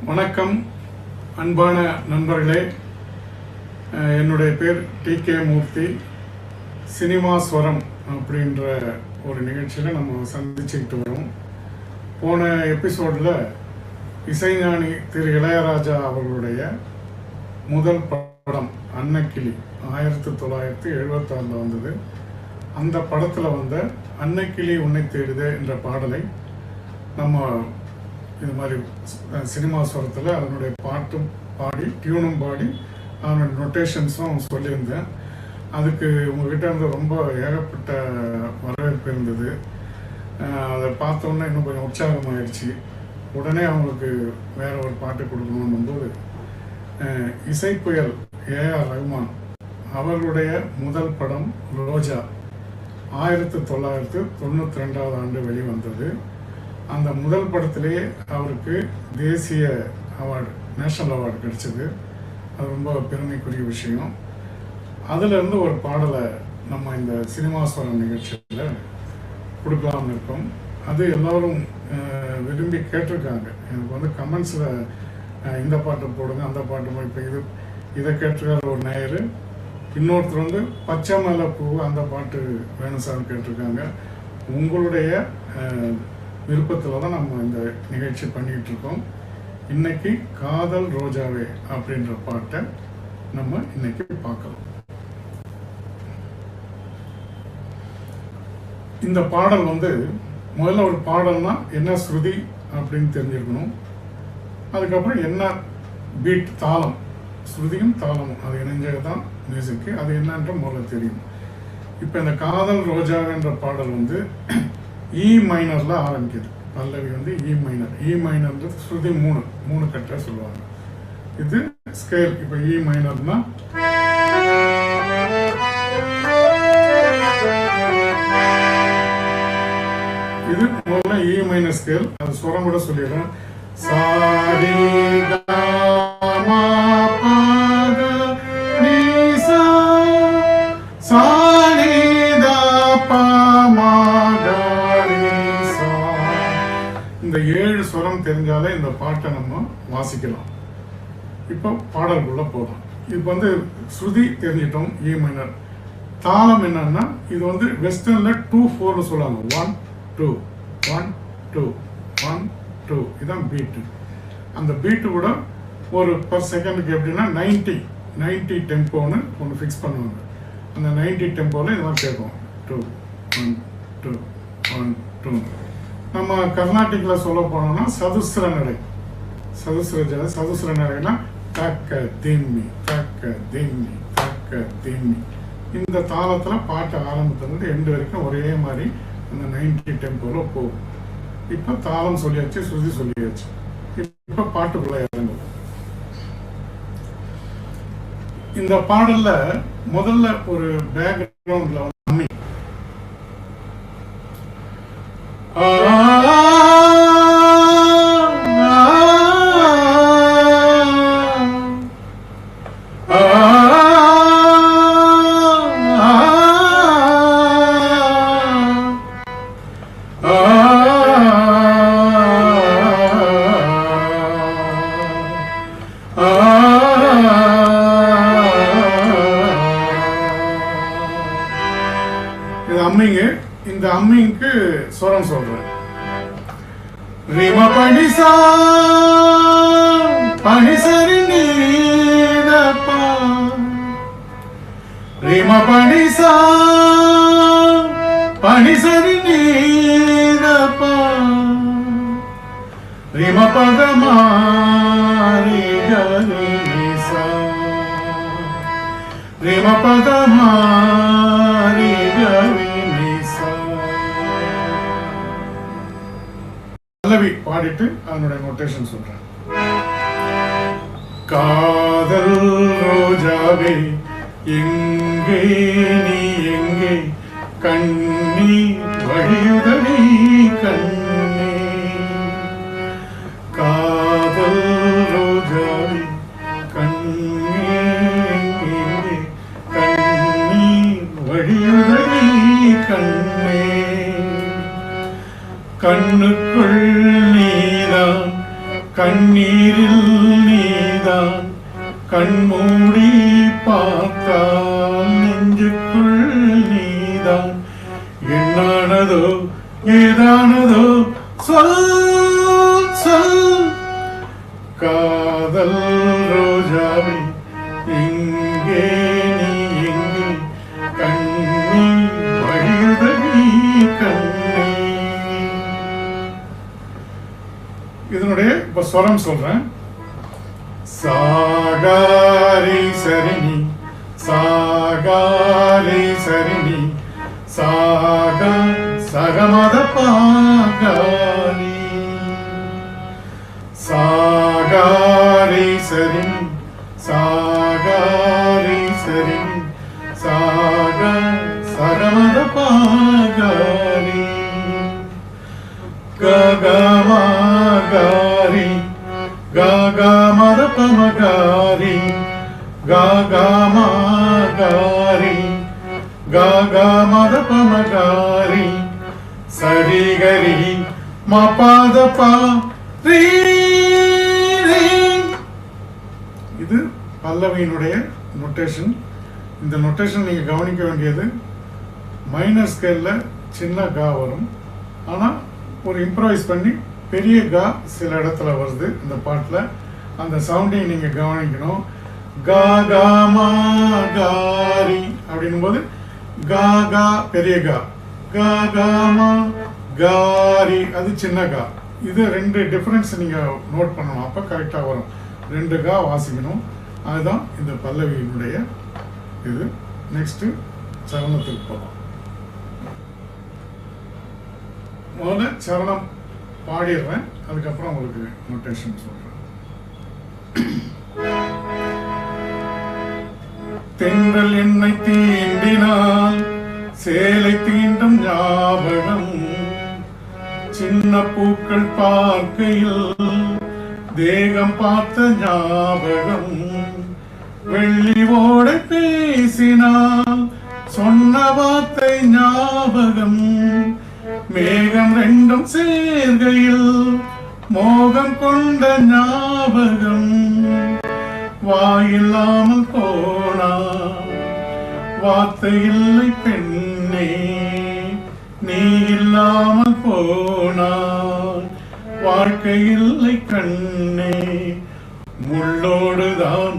வணக்கம் அன்பான நண்பர்களே, என்னுடைய பேர் டி.கே. மூர்த்தி. சினிமா ஸ்வரம் அப்படின்ற ஒரு நிகழ்ச்சியில் நம்ம சந்திச்சுக்கிட்டு வரோம். போன எபிசோடில் இசைஞானி திரு இளையராஜா அவர்களுடைய முதல் படம் அன்னக்கிளி 1976 வந்தது. அந்த படத்தில் வந்த அன்னக்கிளி உன்னை தேடுதே என்ற பாடலை நம்ம இது மாதிரி சினிமா ஸ்வரத்தில் அதனுடைய பாட்டும் பாடி டியூனும் பாடி அதனுடைய நொட்டேஷன்ஸும் சொல்லியிருந்தேன். அதுக்கு உங்ககிட்ட இருந்து ரொம்ப ஏகப்பட்ட வரவேற்பு இருந்தது. அதை பார்த்தோன்னே இன்னும் கொஞ்சம் உற்சாகமாகிடுச்சு. உடனே அவங்களுக்கு வேற ஒரு பாட்டு கொடுக்கணும் போது இசைப்புயல் ஏ.ஆர். ரஹ்மான் அவர்களுடைய முதல் படம் ரோஜா 1992 வெளிவந்தது. அந்த முதல் படத்திலேயே அவருக்கு தேசிய அவார்டு, நேஷனல் அவார்டு கிடைச்சது. அது ரொம்ப பெருமைக்குரிய விஷயம். அதிலிருந்து ஒரு பாடலை நம்ம இந்த சினிமா ஸ்வரம் நிகழ்ச்சியில் கொடுக்கலாம்னு இருக்கோம். அது எல்லோரும் விரும்பி கேட்டிருக்காங்க. எனக்கு வந்து கமெண்ட்ஸில் இந்த பாட்டு போடுங்க, அந்த பாட்டு இப்போ இதை கேட்டிருக்காரு ஒரு நேயர். இன்னொருத்தர் வந்து பச்சை மேலே பூ அந்த பாட்டு வேணும் சார் கேட்டிருக்காங்க. உங்களுடைய விருப்பத்தில் தான் நம்ம இந்த நிகழ்ச்சி பண்ணிகிட்டு இருக்கோம். இன்னைக்கு காதல் ரோஜாவே அப்படின்ற பாட்டை நம்ம இன்னைக்கு பார்க்கலாம். இந்த பாடல் வந்து முதல்ல ஒரு பாடல்னா என்ன ஸ்ருதி அப்படின்னு தெரிஞ்சிருக்கணும். அதுக்கப்புறம் என்ன பீட், தாளம், ஸ்ருதியும் தாளமும் அது இணைஞ்சது தான் மியூசிக்கு. அது என்னன்ற முதல்ல தெரியும். இப்போ இந்த காதல் ரோஜாவேன்ற பாடல் வந்து இ மைனரில் ஆரம்பிக்குது. பல்லவி வந்து இ மைனர். இ மைனர்ன்றது ஸ்ருதி மூணு கட்ட சொல்லுவாங்க. இது ஸ்கேல். இப்போ இ மைனர்னா இது முதல்ல இ மைனர் ஸ்கேல். அது சுரம் கூட சொல்லிடுறேன். சாரி இந்த 7 சுரம் தெரிஞ்சாலே இந்த பாட்டை நம்ம வாசிக்கலாம். இப்போ பாடலுக்குள்ள போதும். இப்போ வந்து ஸ்ருதி தெரிஞ்சிட்டோம், இ மைனர். தாளம் என்னன்னா இது வந்து வெஸ்டர்ன்ல 2/4 சொல்லுவாங்க. 1 2 1 2 1 2 இதான் பீட்டு. அந்த பீட்டு கூட ஒரு பர் செகண்டுக்கு எப்படின்னா 90 டெம்போன்னு ஒன்று ஃபிக்ஸ் பண்ணுவாங்க. அந்த 90 டெம்போவில் இது மாதிரி கேட்கும். 2 1 2 1 2. நம்ம கர்நாடிக்கில் சொல்ல போனோம்னா சதுஸ்ர நடை. சதுஸ்ர நடைனா தக்க திம்மி தக்க திம்மி தக்க திம்மி. இந்த தாளத்தில் பாட்டு ஆரம்பத்துலேருந்து எண்டு வரைக்கும் ஒரே மாதிரி அந்த 90 டெம்போவில் போகும். இப்போ தாளம் சொல்லியாச்சு, ஸ்ருதி சொல்லியாச்சு. இப்போ பாட்டுக்குள்ள இறங்கும். இந்த பாடல்ல முதல்ல ஒரு பேக்ரவுண்ட்ல அம்மி இந்த அம்மிங்க்கு சுரம் சொல்றேன். ரிம பனிசா பனிசரி நீதப்பா, ரிம பனிசா பனிசரி நீதப்பா, ரிம பதமாரி கனிசா, ரிம பதமாரி கனி. பாடிட்டு அதனுடைய நோட்டேஷன் சொல்றேன். காதல் ரோஜாவே எங்கே நீ எங்கே, கண்ணீர் வழியுதடி கண்ணே. காதல் ரோஜாவே கண்ணீர் கண்ணீர் வழியுதடி கண்ணே. கண்ணுக்குள் நீதான் கண்ணீரில் நீதான் கண்மூடி பார்த்தால் நெஞ்சுக்குள் நீதான் என்னானதோ ஏதானதோ சொல் சொல் காதல் ரோஜாவை இங்கே நீ எங்கே கண்ணீர் வழியுதவி கண்ணே. இதனுடைய இப்ப ஸ்வரம் சொல்றேன். சாகாரி சரினி சாகாரி சரினி சாக சகமத பாகாரி சாகாரி சரினி சாகாரி சரினி சாக சகமத பாகாரி ககமகாரி ககமதபமகாரி ககமகாரி ககமதபமகாரி சரிகரி மபாதபா ரீ ரீ. இது பல்லவியினுடைய நொட்டேஷன். இந்த நொட்டேஷன் நீங்க கவனிக்க வேண்டியது மைனர் ஸ்கேல்ல சின்ன கா வரும், ஆனா ஒரு இம்ப்ரவைஸ் பண்ணி பெரிய கா சில இடத்துல வருது இந்த பாட்டில். அந்த சவுண்டையும் நீங்க கவனிக்கணும். கா கா மா காரி அப்படின்னும் போது கா கா பெரிய கா, கா கா மா காரி அது சின்ன கா. இது ரெண்டு டிஃபரன்ஸ் நீங்க நோட் பண்ணணும், அப்ப கரெக்டா வரும். ரெண்டு கா வாசிக்கணும். அதுதான் இந்த பல்லவியினுடைய இது. நெக்ஸ்ட் சரணத்துக்கு போகலாம். முதல்ல சரணம் பாடிடுறேன், அதுக்கப்புறம் உங்களுக்கு நோட்டேஷன் சொல்றேன். தென்றல் என்னை தீண்டினால் சேலை தீண்டும் ஞாபகம், சின்ன பூக்கள் பார்க்கையில் தேகம் பார்த்த ஞாபகம், வெள்ளி ஓடை பேசினால் சொன்ன வார்த்தை ஞாபகம், மேகம் ரெண்டும் சேர்கையில் மோகம் கொண்ட ஞாபகம், வாயில்லாமல் போனா வார்த்தை இல்லை பெண்ணே, நீ இல்லாமல் போனால் வாழ்க்கை இல்லை கண்ணே, முள்ளோடுதான்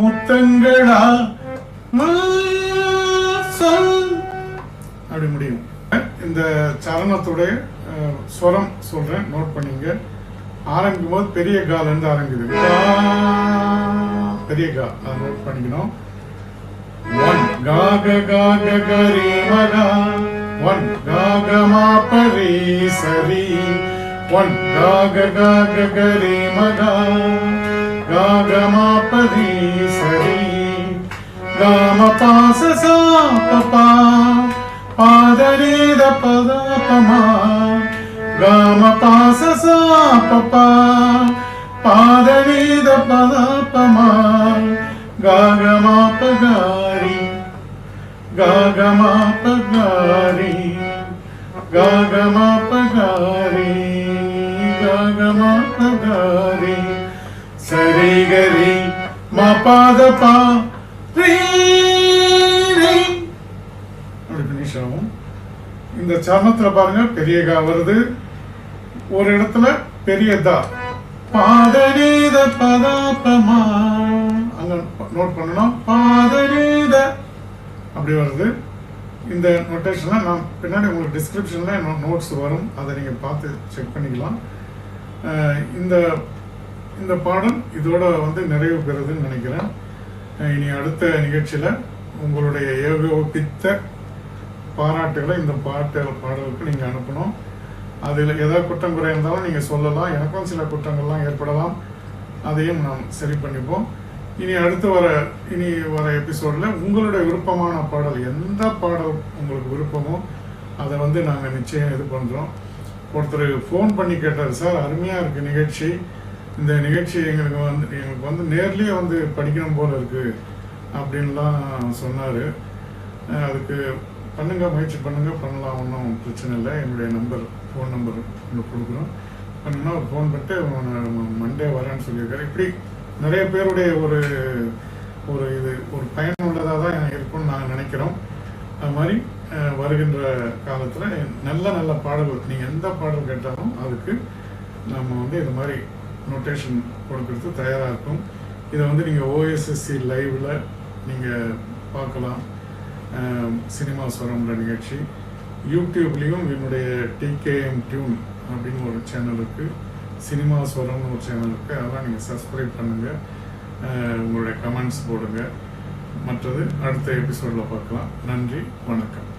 முத்தங்களா அப்படி முடியும். இந்த சரணத்துடைய ஸ்வரம் சொல்றேன், நோட் பண்ணீங்க. ஆரம்பிக்கும் போது பெரிய கால இருந்து ஆரம்பிக்குது, பெரிய கா, அதை நோட் பண்ணிக்கணும். 1 கா க கா க கரி மகா, 1 கா க மா பரி சரி, 1 கா க கா க கரி மகா, கா க மா பரி சரி, கா ம பா ச சா ப பா பாதரி த பத பமா, கா ம பா ச சா ப பா பாதரி த பத பமா, கா க மா ப காரி, கா க மா ப காரி, கா க மா ப காரி, கா க மா ப காரி, சரி கரி ம பாத பா ரீ ரீ. ஃபினிஷ் ஆகும். இந்த சரணத்துல பாருங்க பெரிய கா வருது, ஒரு இடத்துல பெரிய தா, பாதரீத பதாபமா அங்க நோட் பண்ணணும், பாதரீத அப்படி வருது. இந்த நோட்டேஷன்ல நான் பின்னாடி உங்களுக்கு டிஸ்கிரிப்ஷன்ல நோட்ஸ் வரும், அதை நீங்க பார்த்து செக் பண்ணிக்கலாம். இந்த இந்த பாடல் இதோட நிறைவு பெறுதுன்னு நினைக்கிறேன். இனி அடுத்த நிகழ்ச்சியில உங்களுடைய ஏகோபித்த பாராட்டுகளை இந்த பாடலுக்கு நீங்க அனுப்பணும். அதில் ஏதாவது குற்றம் குறை இருந்தாலும் நீங்க சொல்லலாம். எனக்கும் சில குற்றங்கள்லாம் ஏற்படலாம், அதையும் நாம் சரி பண்ணிப்போம். இனி வர எபிசோட்ல உங்களுடைய விருப்பமான பாடல், எந்த பாடல் உங்களுக்கு விருப்பமோ அதை நாங்கள் நிச்சயம் இது பண்றோம். ஒருத்தர் ஃபோன் பண்ணி கேட்டார், சார் அருமையா இருக்கு நிகழ்ச்சி, இந்த நிகழ்ச்சி எங்களுக்கு நேர்லயே படிக்கணும் போல இருக்கு அப்படின்லாம் சொன்னாரு. அதுக்கு முயற்சி பண்ணுங்க, பண்ணலாம், ஒன்றும் பிரச்சனை இல்லை. என்னுடைய ஃபோன் நம்பர் உங்களுக்கு கொடுக்குறோம், பண்ணிங்கன்னா ஒரு ஃபோன் பண்ணிட்டு மண்டே வரேன்னு சொல்லியிருக்காரு. இப்படி நிறைய பேருடைய ஒரு இது ஒரு பயனுள்ளதாக தான் இருக்கும்னு நாங்கள் நினைக்கிறோம். அது மாதிரி வருகின்ற காலத்தில் நல்ல நல்ல பாடல்கள் நீங்கள் எந்த பாடல் கேட்டாலும் அதுக்கு நம்ம வந்து இது மாதிரி நோட்டேஷன் கொடுக்கறது தயாராக இருக்கும். இதை வந்து நீங்கள் OSSC லைவில் நீங்கள் பார்க்கலாம். சினிமா ஸ்வரம்ன்ற நிகழ்ச்சி யூடியூப்லேயும் என்னுடைய TKM டியூன் அப்படின்னு ஒரு சேனல் இருக்குது, சினிமா ஸ்வரம்னு ஒரு சேனல் இருக்குது. அதெல்லாம் நீங்கள் சப்ஸ்கிரைப் பண்ணுங்கள், உங்களுடைய கமெண்ட்ஸ் போடுங்க. மற்றது அடுத்த எபிசோடில் பார்க்கலாம். நன்றி, வணக்கம்.